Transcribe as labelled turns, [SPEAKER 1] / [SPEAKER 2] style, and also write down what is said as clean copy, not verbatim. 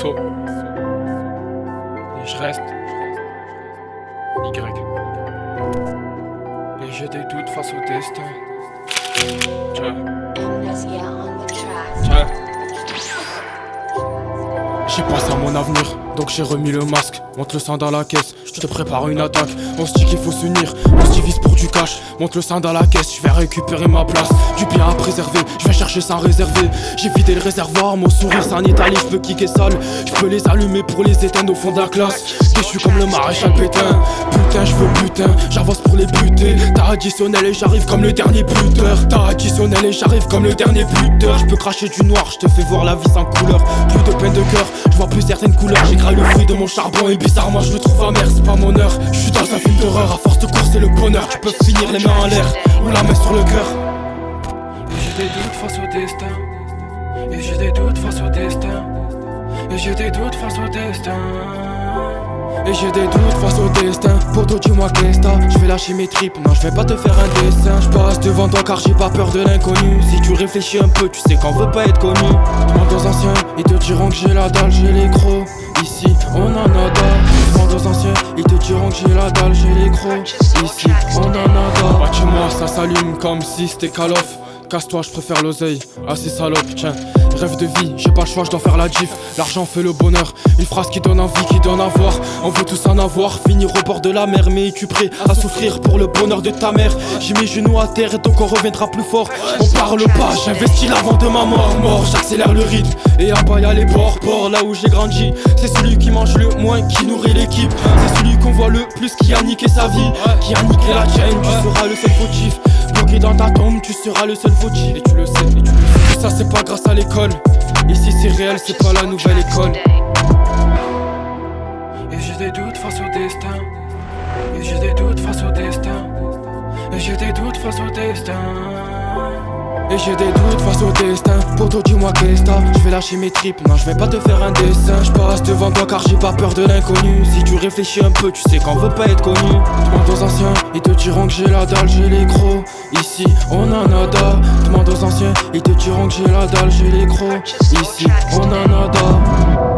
[SPEAKER 1] So. Et je reste. Y. Et j'ai des doutes face au destin. Tiens. Tiens. J'ai pensé à mon avenir, donc j'ai remis le masque. Monte le sang dans la caisse, je te prépare une attaque. On se dit qu'il faut s'unir, on se divise pour du cash. Monte le sang dans la caisse, je vais récupérer ma place. Du bien à préserver, je vais chercher sans réserver. J'ai vidé le réservoir, mon sourire c'est en Italie. Je peux kicker sale, je peux les allumer pour les éteindre au fond de la classe. Que je suis comme le maréchal Pétain. Putain, je veux butin, j'avance pour les buter. T'as additionnel et j'arrive comme le dernier buteur. T'as additionnel et j'arrive comme le dernier buteur. Je peux cracher du noir, je te fais voir la vie sans couleur. Plus de peine de cœur, je vois plus certaines couleurs. J'ai graillé le fruit de mon charbon et bizarrement je le trouve amer, c'est pas mon heure. Je suis dans un film d'horreur, à force de course c'est le bonheur. Tu peux finir les mains en l'air ou la main sur le cœur. Et j'ai des doutes face au destin. Et j'ai des doutes face au destin. Et j'ai des doutes face au destin. Et j'ai des doutes face au destin. Poto dis-moi qu'est-ce que t'as. Je vais lâcher mes tripes, non je vais pas te faire un dessin. Je passe devant toi car j'ai pas peur de l'inconnu. Si tu réfléchis un peu, tu sais qu'on veut pas être connu. Demande aux anciens, ils te diront que j'ai la dalle, j'ai les crocs. Ici on en a dalle. Demande aux anciens, ils te diront que j'ai la dalle, j'ai les crocs. Ici on en a dalle. Bah chez moi ça s'allume comme si c'était Call of. Casse-toi, je préfère l'oseille à ces salopes, tiens. Rêve de vie, j'ai pas le choix, je dois faire la diff. L'argent fait le bonheur, une phrase qui donne envie, qui donne à voir. On veut tous en avoir, finir au bord de la mer. Mais es-tu prêt à souffrir pour le bonheur de ta mère? J'ai mes genoux à terre et donc on reviendra plus fort. On parle pas, j'investis l'avant de ma mort. J'accélère le rythme et à bas y'a les ports. Là où j'ai grandi, c'est celui qui mange le moins qui nourrit l'équipe. C'est celui qu'on voit le plus qui a niqué sa vie, qui a niqué la tienne. Tu seras le seul fautif. Bloqué dans ta tombe, tu seras le seul fautif. Et tu le sais, Tout ça c'est pas grâce à l'école. Ici c'est réel, c'est pas la nouvelle école. Et j'ai des doutes face au destin. Et j'ai des doutes face au destin. Et j'ai des doutes face au destin. Et j'ai des doutes face au destin. Poto dis-moi qu'est-ce que t'as. Je vais lâcher mes tripes, non je vais pas te faire un dessin. Je passe devant toi car j'ai pas peur de l'inconnu. Si tu réfléchis un peu, tu sais qu'on veut pas être connu. Demande aux anciens, ils te diront que j'ai la dalle, j'ai les crocs. Ici on en a dalle. Demande aux anciens, ils te diront que j'ai la dalle, j'ai les crocs. Ici on en a dalle.